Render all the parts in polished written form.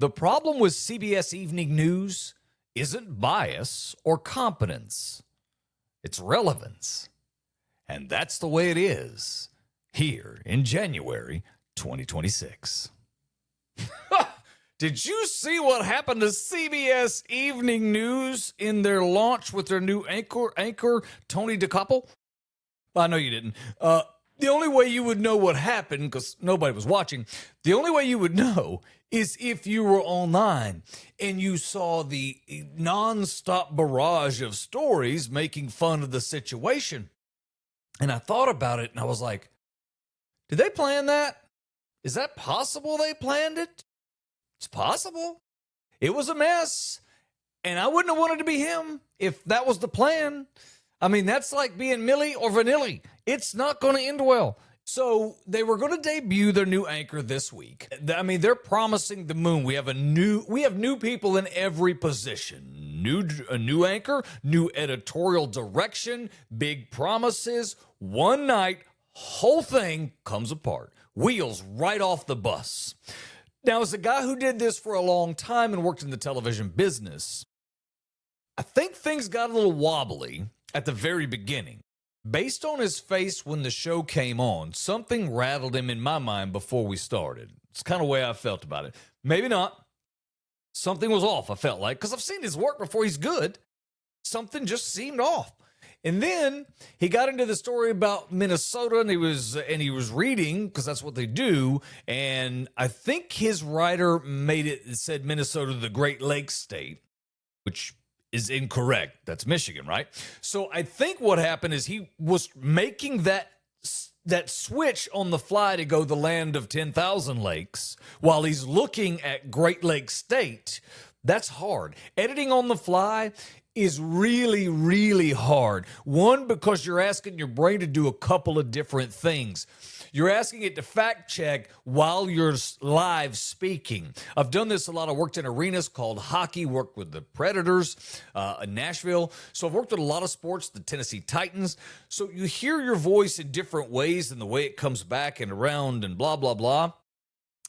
The problem with CBS Evening News isn't bias or competence. It's relevance. And that's the way it is here in January 2026. Did you see what happened to CBS Evening News in their launch with their new anchor Tony DeCoppel? I know you didn't. The only way you would know what happened, because nobody was watching, the only way you would know is if you were online and you saw the nonstop barrage of stories making fun of the situation. And I thought about it and I was like, did they plan that? Is that possible they planned it? It's possible. It was a mess. And I wouldn't have wanted to be him if that was the plan. I mean, that's like being Millie or Vanilli. It's not going to end well. So they were going to debut their new anchor this week. I mean, they're promising the moon. We have new people in every position. A new anchor, new editorial direction, big promises. One night, whole thing comes apart. Wheels right off the bus. Now, as a guy who did this for a long time and worked in the television business, I think things got a little wobbly at the very beginning. Based on his face when the show came on, something rattled him in my mind before we started. It's kind of the way I felt about it. Maybe not. Something was off, I felt like, because I've seen his work before. He's good. Something just seemed off. And then he got into the story about Minnesota, and he was reading, because that's what they do, and I think his writer said Minnesota the Great Lakes state, which is incorrect. That's Michigan, right? So I think what happened is he was making that switch on the fly to go the land of 10,000 lakes while he's looking at Great Lakes State. That's hard. Editing on the fly is really, really hard. One, because you're asking your brain to do a couple of different things. You're asking it to fact check while you're live speaking. I've done this a lot. I worked in arenas called hockey, worked with the Predators in Nashville. So I've worked with a lot of sports, the Tennessee Titans. So you hear your voice in different ways and the way it comes back and around and blah, blah, blah.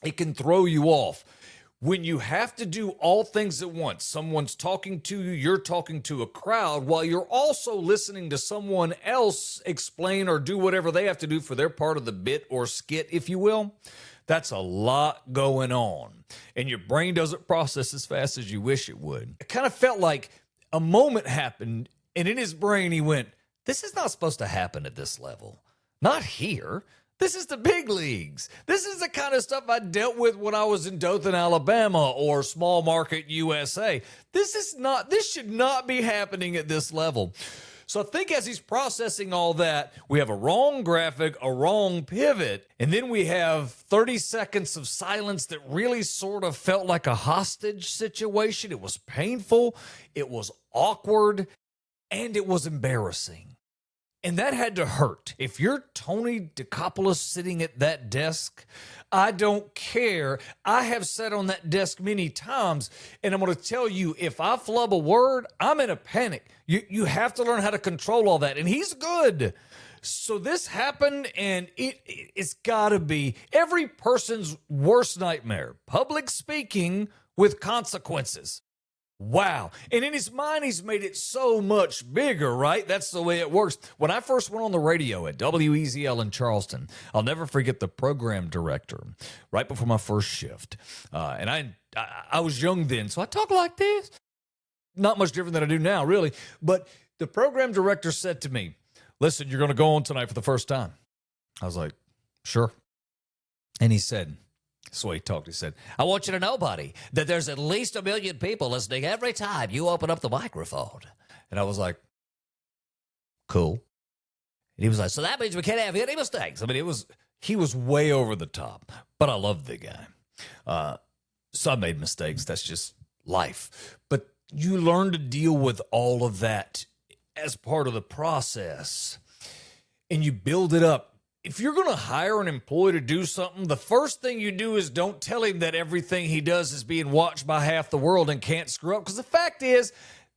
It can throw you off. When you have to do all things at once, someone's talking to you, you're talking to a crowd, while you're also listening to someone else explain or do whatever they have to do for their part of the bit or skit, if you will, that's a lot going on. And your brain doesn't process as fast as you wish it would. It kind of felt like a moment happened, and in his brain he went, this is not supposed to happen at this level. Not here. This is the big leagues. This is the kind of stuff I dealt with when I was in Dothan, Alabama, or small market USA. This should not be happening at this level. So I think as he's processing all that, we have a wrong graphic, a wrong pivot, and then we have 30 seconds of silence that really sort of felt like a hostage situation. It was painful, it was awkward, and it was embarrassing. And that had to hurt. If you're Tony DeCoppoulos sitting at that desk, I don't care. I have sat on that desk many times, and I'm going to tell you, if I flub a word, I'm in a panic. You have to learn how to control all that, and he's good. So this happened, and it's got to be every person's worst nightmare, public speaking with consequences. Wow. And in his mind, he's made it so much bigger, right? That's the way it works. When I first went on the radio at WEZL in Charleston, I'll never forget the program director right before my first shift. And I was young then, so I talk like this. Not much different than I do now, really. But the program director said to me, listen, you're going to go on tonight for the first time. I was like, sure. And he said, that's the way he talked. He said, I want you to know, buddy, that there's at least 1 million people listening every time you open up the microphone. And I was like, cool. And he was like, so that means we can't have any mistakes. I mean, he was way over the top, but I loved the guy. So I made mistakes. That's just life. But you learn to deal with all of that as part of the process, and you build it up. If you're going to hire an employee to do something, the first thing you do is don't tell him that everything he does is being watched by half the world and can't screw up. Because the fact is,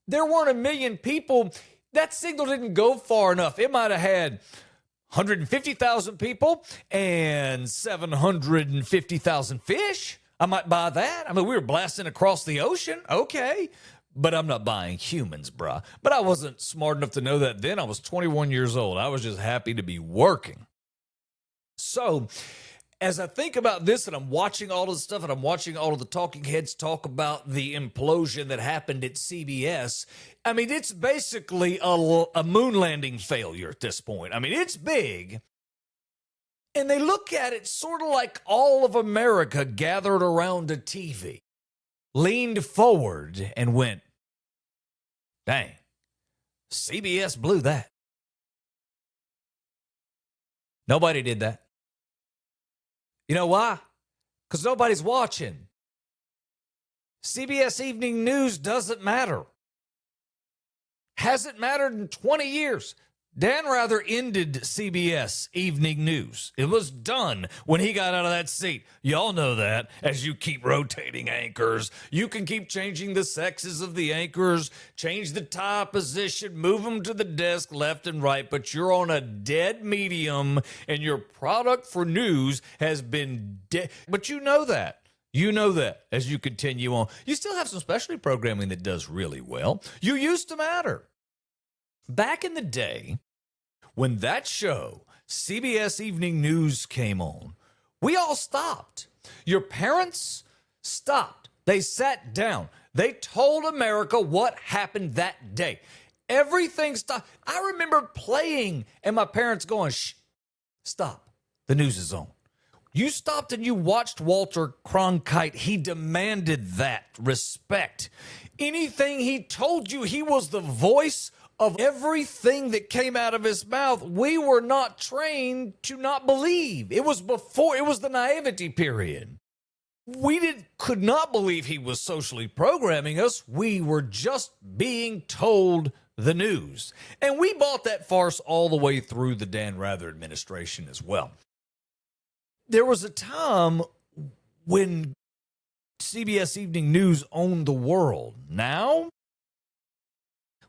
there weren't 1 million people. That signal didn't go far enough. It might have had 150,000 people and 750,000 fish. I might buy that. I mean, we were blasting across the ocean. Okay. But I'm not buying humans, bruh. But I wasn't smart enough to know that then. I was 21 years old. I was just happy to be working. So as I think about this and I'm watching all of the stuff and I'm watching all of the talking heads talk about the implosion that happened at CBS, I mean, it's basically a moon landing failure at this point. I mean, it's big. And they look at it sort of like all of America gathered around a TV, leaned forward and went, dang, CBS blew that. Nobody did that. You know why? Because nobody's watching. CBS Evening News doesn't matter. Hasn't mattered in 20 years. Dan Rather ended CBS Evening News. It was done when he got out of that seat. Y'all know that. As you keep rotating anchors, you can keep changing the sexes of the anchors, change the tie position, move them to the desk left and right, but you're on a dead medium and your product for news has been dead. But you know that. You know that as you continue on. You still have some specialty programming that does really well. You used to matter. Back in the day, when that show, CBS Evening News, came on, we all stopped. Your parents stopped. They sat down. They told America what happened that day. Everything stopped. I remember playing and my parents going, shh, stop. The news is on. You stopped and you watched Walter Cronkite. He demanded that respect. Anything he told you, he was the voice of everything that came out of his mouth. We were not trained to not believe. It was the naivety period. We could not believe he was socially programming us. We were just being told the news. And we bought that farce all the way through the Dan Rather administration as well. There was a time when CBS Evening News owned the world. Now,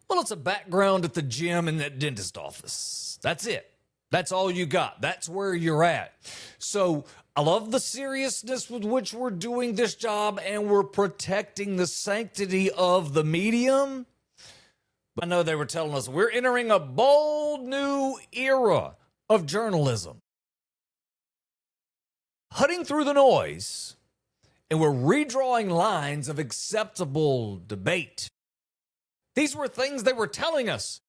well, it's a background at the gym and that dentist office. That's it. That's all you got. That's where you're at. So I love the seriousness with which we're doing this job and we're protecting the sanctity of the medium. I know they were telling us we're entering a bold new era of journalism. Cutting through the noise, and we're redrawing lines of acceptable debate. These were things they were telling us.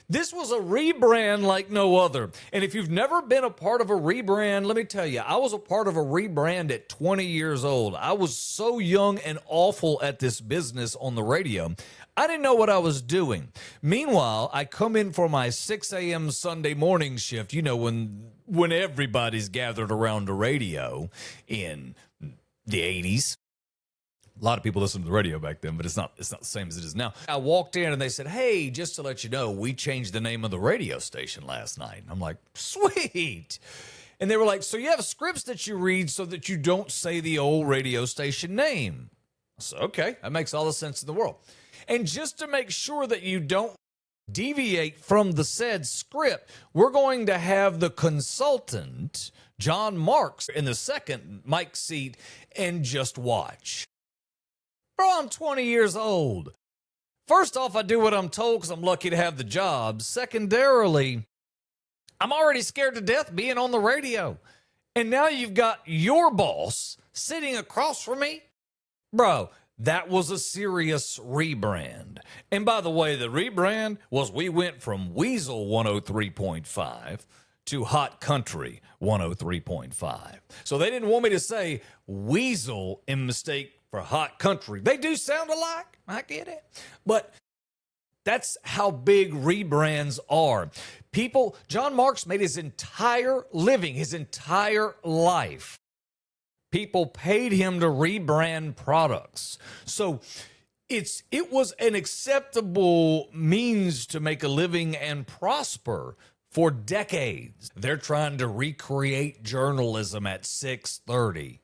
This was a rebrand like no other. And if you've never been a part of a rebrand, let me tell you, I was a part of a rebrand at 20 years old. I was so young and awful at this business on the radio. I didn't know what I was doing. Meanwhile, I come in for my 6 a.m. Sunday morning shift, you know, when everybody's gathered around the radio in the 80s. A lot of people listened to the radio back then, but it's not the same as it is now. I walked in and they said, hey, just to let you know, we changed the name of the radio station last night. And I'm like, sweet. And they were like, so you have scripts that you read so that you don't say the old radio station name. I said, okay, that makes all the sense in the world. And just to make sure that you don't deviate from the said script, we're going to have the consultant, John Marks, in the second mic seat and just watch. Bro, I'm 20 years old. First off, I do what I'm told because I'm lucky to have the job. Secondarily, I'm already scared to death being on the radio. And now you've got your boss sitting across from me. Bro, that was a serious rebrand. And by the way, the rebrand was we went from Weasel 103.5 to Hot Country 103.5. So they didn't want me to say Weasel in mistake for Hot Country. They do sound alike. I get it. But that's how big rebrands are. People, John Marks made his entire living, his entire life. People paid him to rebrand products. So it was an acceptable means to make a living and prosper for decades. They're trying to recreate journalism at 6:30.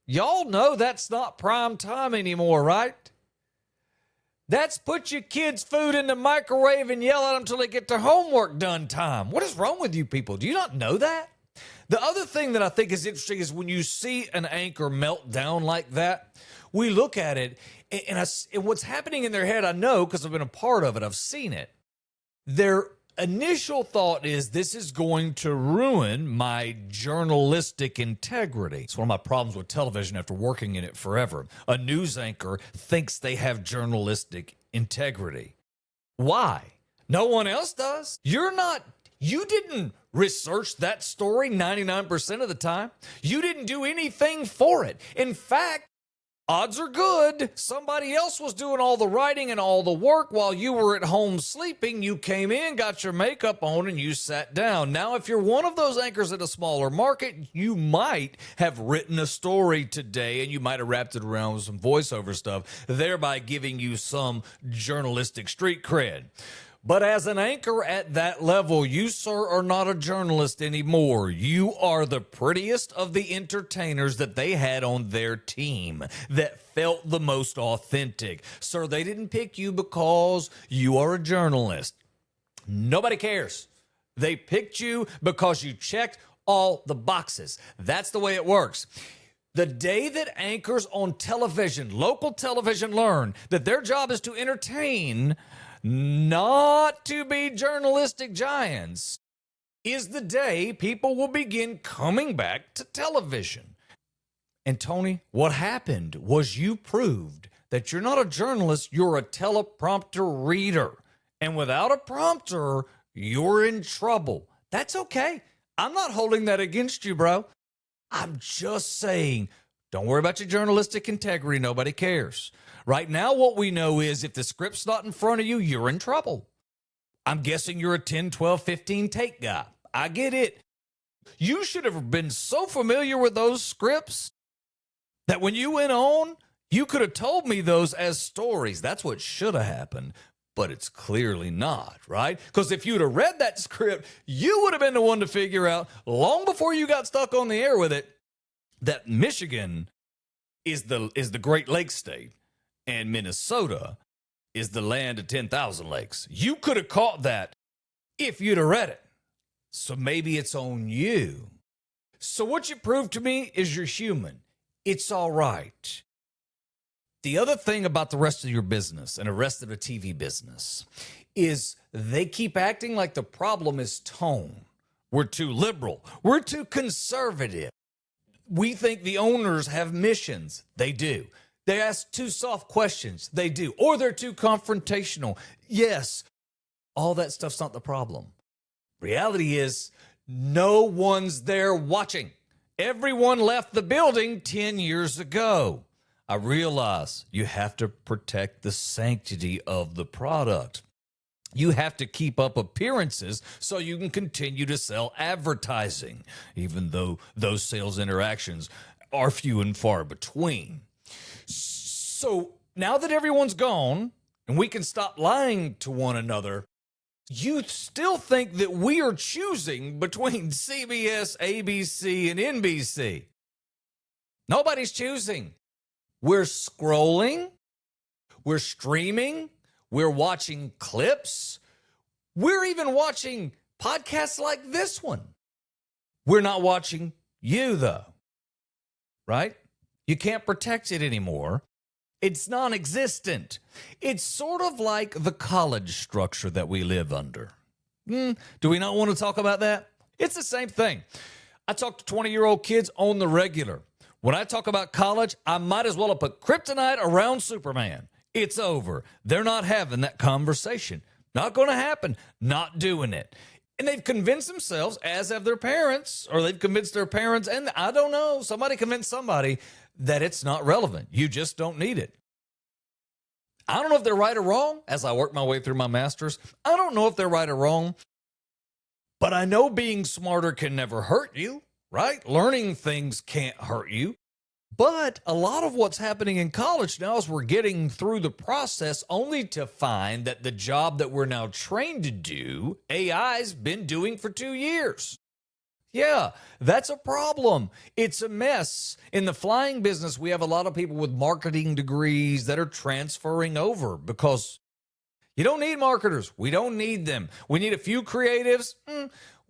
Y'all know that's not prime time anymore, right? That's put your kids' food in the microwave and yell at them till they get their homework done time. What is wrong with you people? Do you not know that? The other thing that I think is interesting is when you see an anchor melt down like that, we look at it, and what's happening in their head, I know because I've been a part of it, I've seen it. Their initial thought is this is going to ruin my journalistic integrity. It's one of my problems with television after working in it forever. A news anchor thinks they have journalistic integrity. Why? No one else does. You didn't research that story 99% of the time. You didn't do anything for it. In fact, odds are good somebody else was doing all the writing and all the work while you were at home sleeping. You came in, got your makeup on, and you sat down. Now, if you're one of those anchors at a smaller market, you might have written a story today, and you might have wrapped it around with some voiceover stuff, thereby giving you some journalistic street cred. But as an anchor at that level, you, sir, are not a journalist anymore. You are the prettiest of the entertainers that they had on their team that felt the most authentic. Sir, they didn't pick you because you are a journalist. Nobody cares. They picked you because you checked all the boxes. That's the way it works. The day that anchors on television, local television, learn that their job is to entertain, not to be journalistic giants, is the day people will begin coming back to television. And Tony, what happened was you proved that you're not a journalist, you're a teleprompter reader. And without a prompter, you're in trouble. That's okay. I'm not holding that against you, bro. I'm just saying, don't worry about your journalistic integrity. Nobody cares. Right now, what we know is if the script's not in front of you, you're in trouble. I'm guessing you're a 10, 12, 15 take guy. I get it. You should have been so familiar with those scripts that when you went on, you could have told me those as stories. That's what should have happened, but it's clearly not, right? Because if you'd have read that script, you would have been the one to figure out, long before you got stuck on the air with it, that Michigan is the Great Lakes state. And Minnesota is the land of 10,000 lakes. You could have caught that if you'd have read it. So maybe it's on you. So what you proved to me is you're human. It's all right. The other thing about the rest of your business and the rest of the TV business is they keep acting like the problem is tone. We're too liberal. We're too conservative. We think the owners have missions. They do. They ask too soft questions. They do. Or they're too confrontational. Yes, all that stuff's not the problem. Reality is no one's there watching. Everyone left the building 10 years ago. I realize you have to protect the sanctity of the product. You have to keep up appearances so you can continue to sell advertising, even though those sales interactions are few and far between. So now that everyone's gone and we can stop lying to one another, you still think that we are choosing between CBS, ABC, and NBC. Nobody's choosing. We're scrolling. We're streaming. We're watching clips. We're even watching podcasts like this one. We're not watching you, though, right? You can't protect it anymore. It's non-existent. It's sort of like the college structure that we live under. Do we not want to talk about that? It's the same thing. I talk to 20-year-old kids on the regular. When I talk about college, I might as well have put kryptonite around Superman. It's over. They're not having that conversation. Not going to happen. Not doing it. And they've convinced themselves, as have their parents, or they've convinced their parents, and I don't know, somebody convinced somebody that it's not relevant. You just don't need it. I don't know if they're right or wrong as I work my way through my master's. I don't know if they're right or wrong, but I know being smarter can never hurt you, right? Learning things can't hurt you. But a lot of what's happening in college now is we're getting through the process only to find that the job that we're now trained to do, AI's been doing for 2 years. Yeah, that's a problem. It's a mess. In the flying business, we have a lot of people with marketing degrees that are transferring over because you don't need marketers. We don't need them. We need a few creatives.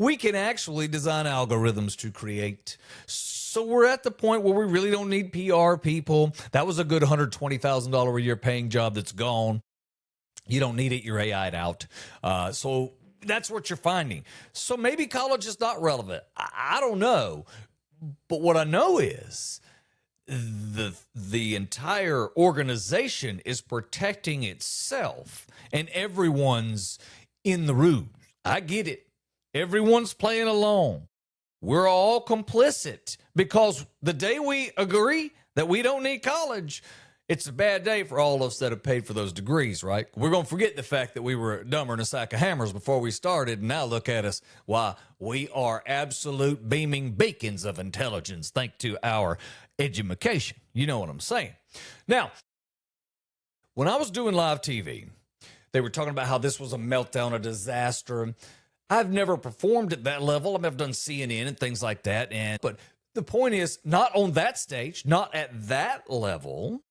we can actually design algorithms to create. So we're at the point where we really don't need PR people. That was a good $120,000 a year paying job that's gone. You don't need it. You're AI'd out. So that's what you're finding. So maybe college is not relevant. I don't know. But what I know is the entire organization is protecting itself, and everyone's in the ruse. I get it. Everyone's playing along. We're all complicit because the day we agree that we don't need college, it's a bad day for all of us that have paid for those degrees, right? We're going to forget the fact that we were dumber than a sack of hammers before we started, and now look at us. Why, we are absolute beaming beacons of intelligence thanks to our education. You know what I'm saying? Now, when I was doing live TV, they were talking about how this was a meltdown, a disaster. I've never performed at that level. I've done CNN and things like that. But the point is, not on that stage, not at that level.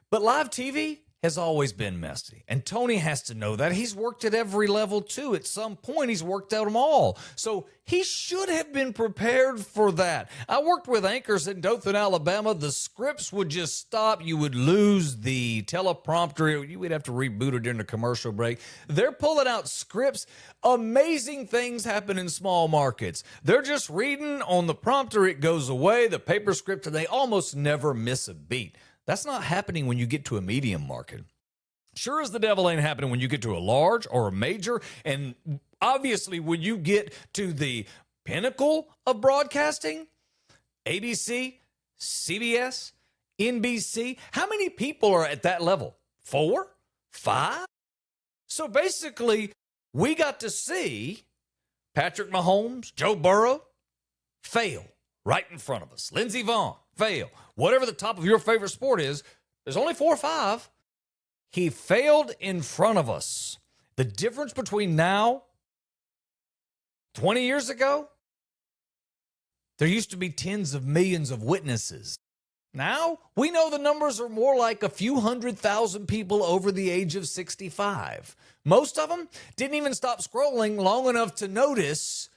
But live TV has always been messy. And Tony has to know that. He's worked at every level, too. At some point, he's worked out them all. So he should have been prepared for that. I worked with anchors in Dothan, Alabama. The scripts would just stop. You would lose the teleprompter. You would have to reboot it during the commercial break. They're pulling out scripts. Amazing things happen in small markets. They're just reading on the prompter. It goes away, the paper script, and they almost never miss a beat. That's not happening when you get to a medium market. Sure as the devil ain't happening when you get to a large or a major. And obviously when you get to the pinnacle of broadcasting, ABC, CBS, NBC, how many people are at that level? 4? 5? So basically, we got to see Patrick Mahomes, Joe Burrow fail right in front of us. Lindsey Vonn fail. Whatever the top of your favorite sport is, there's only 4 or 5. He failed in front of us. The difference between now, 20 years ago, there used to be tens of millions of witnesses. Now, we know the numbers are more like a few 100,000 people over the age of 65. Most of them didn't even stop scrolling long enough to notice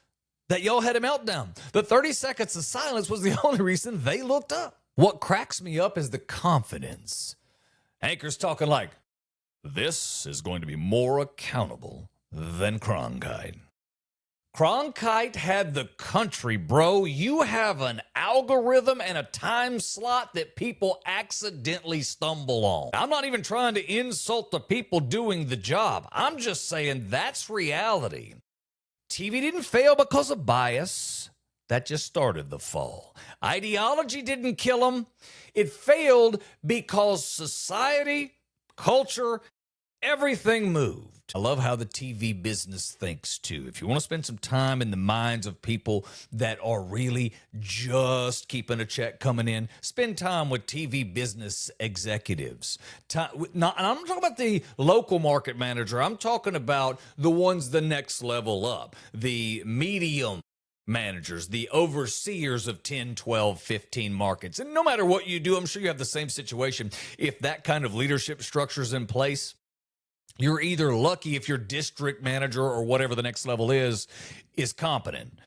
that y'all had a meltdown. The 30 seconds of silence was the only reason they looked up. What cracks me up is the confidence. Anchors talking like, this is going to be more accountable than Cronkite. Cronkite had the country, bro. You have an algorithm and a time slot that people accidentally stumble on. I'm not even trying to insult the people doing the job. I'm just saying that's reality. TV didn't fail because of bias. That just started the fall. Ideology didn't kill them. It failed because society, culture, everything moved. I love how the TV business thinks, too. If you want to spend some time in the minds of people that are really just keeping a check coming in, spend time with TV business executives. And I'm not talking about the local market manager. I'm talking about the ones the next level up, the medium managers, the overseers of 10, 12, 15 markets. And no matter what you do, I'm sure you have the same situation. If that kind of leadership structure is in place, you're either lucky if your district manager or whatever the next level is competent.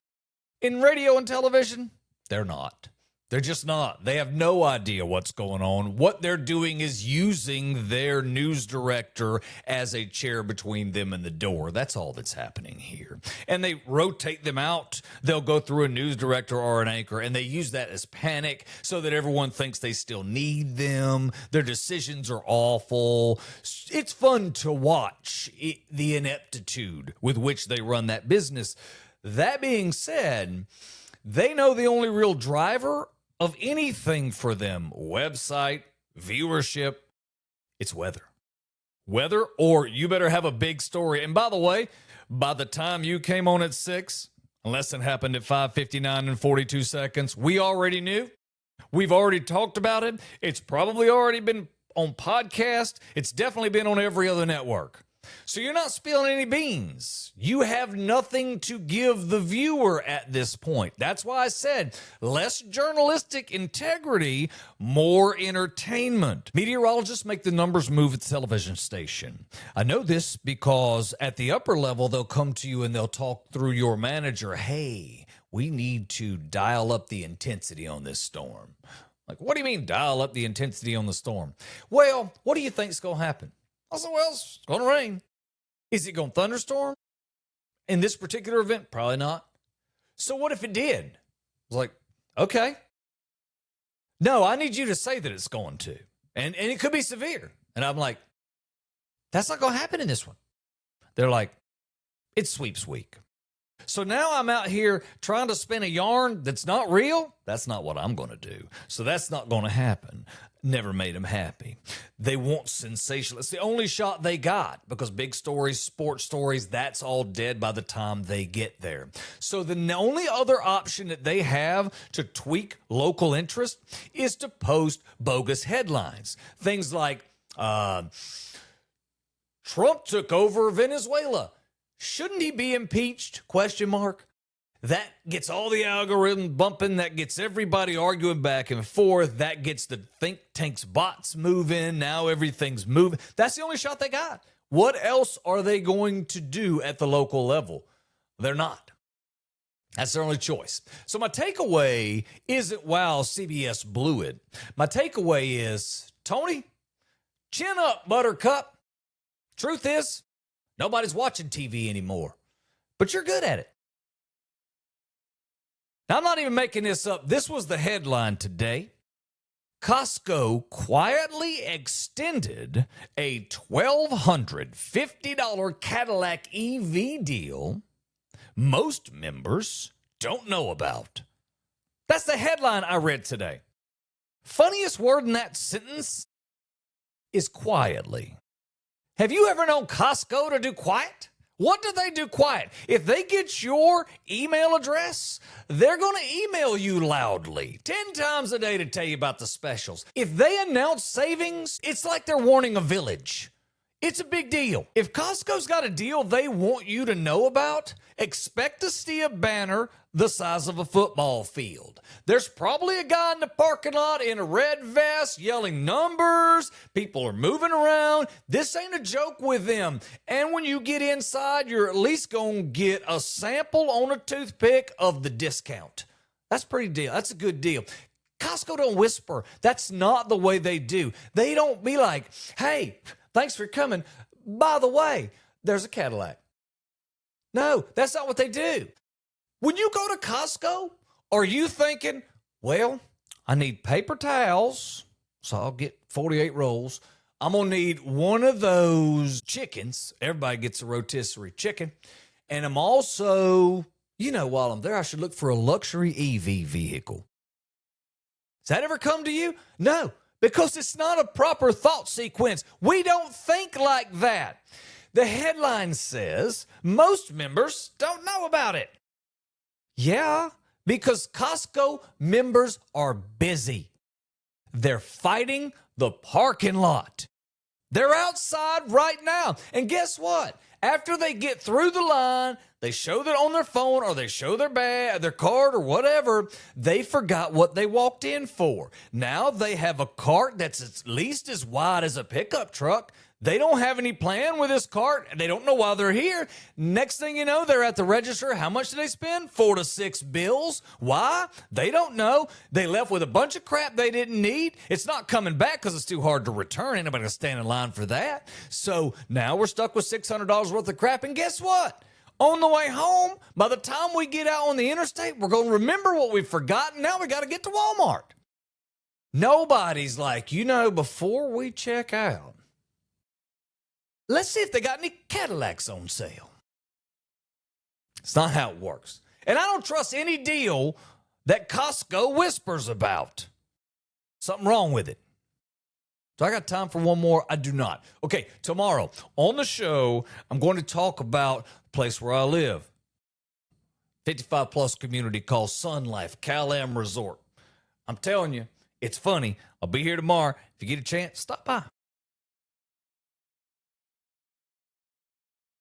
In radio and television, they're not. They're just not. They have no idea what's going on. What they're doing is using their news director as a chair between them and the door. That's all that's happening here. And they rotate them out. They'll go through a news director or an anchor, and they use that as panic so that everyone thinks they still need them. Their decisions are awful. It's fun to watch the ineptitude with which they run that business. That being said, they know the only real driver of anything for them, website, viewership, it's weather. Weather, or you better have a big story. And by the way, by the time you came on at 6, unless it happened at 5:59 and 42 seconds, we already knew. We've already talked about it. It's probably already been on podcast. It's definitely been on every other network. So you're not spilling any beans. You have nothing to give the viewer at this point. That's why I said less journalistic integrity, more entertainment. Meteorologists make the numbers move at the television station. I know this because at the upper level, they'll come to you and they'll talk through your manager. Hey, we need to dial up the intensity on this storm. Like, what do you mean dial up the intensity on the storm? Well, what do you think is going to happen? I said, well, it's going to rain. Is it going to thunderstorm? In this particular event, probably not. So what if it did? I was like, okay. No, I need you to say that it's going to. And it could be severe. And I'm like, that's not going to happen in this one. They're like, it's sweeps week. So now I'm out here trying to spin a yarn that's not real. That's not what I'm going to do. So that's not going to happen. Never made them happy. They want sensational. It's the only shot they got because big stories, sports stories, that's all dead by the time they get there. So the only other option that they have to tweak local interest is to post bogus headlines. Things like, Trump took over Venezuela. Shouldn't he be impeached? ? That gets all the algorithm bumping. That gets everybody arguing back and forth. That gets the think tanks bots moving. Now everything's moving. That's the only shot they got. What else are they going to do at the local level? They're not. That's their only choice. So my takeaway isn't, wow, CBS blew it. My takeaway is, Tony, chin up, Buttercup. Truth is, nobody's watching TV anymore, but you're good at it. Now, I'm not even making this up. This was the headline today. Costco quietly extended a $1,250 Cadillac EV deal most members don't know about. That's the headline I read today. Funniest word in that sentence is quietly. Have you ever known Costco to do quiet? What do they do quiet? If they get your email address, they're going to email you loudly 10 times a day to tell you about the specials. If they announce savings, it's like they're warning a village. It's a big deal. If Costco's got a deal they want you to know about, expect to see a banner the size of a football field. There's probably a guy in the parking lot in a red vest yelling numbers. People are moving around. This ain't a joke with them. And when you get inside, you're at least going to get a sample on a toothpick of the discount. That's pretty deal. That's a good deal. Costco don't whisper. That's not the way they do. They don't be like, hey, thanks for coming. By the way, there's a Cadillac. No, that's not what they do. When you go to Costco, are you thinking, well, I need paper towels, so I'll get 48 rolls. I'm going to need one of those chickens. Everybody gets a rotisserie chicken. And I'm also, while I'm there, I should look for a luxury EV vehicle. Does that ever come to you? No, because it's not a proper thought sequence. We don't think like that. The headline says most members don't know about it. Yeah, because Costco members are busy. They're fighting the parking lot. They're outside right now. And guess what? After they get through the line, they show that on their phone or they show their card or whatever, they forgot what they walked in for. Now they have a cart that's at least as wide as a pickup truck. They don't have any plan with this cart. They don't know why they're here. Next thing you know, they're at the register. How much did they spend? 4 to 6 bills. Why? They don't know. They left with a bunch of crap they didn't need. It's not coming back because it's too hard to return. Ain't nobody gonna stand in line for that. So now we're stuck with $600 worth of crap. And guess what? On the way home, by the time we get out on the interstate, we're going to remember what we've forgotten. Now we got to get to Walmart. Nobody's like, before we check out, let's see if they got any Cadillacs on sale. It's not how it works. And I don't trust any deal that Costco whispers about. Something wrong with it. Do I got time for one more? I do not. Okay, tomorrow on the show, I'm going to talk about the place where I live. 55-plus community called Sun Life, Cal-Am Resort. I'm telling you, it's funny. I'll be here tomorrow. If you get a chance, stop by.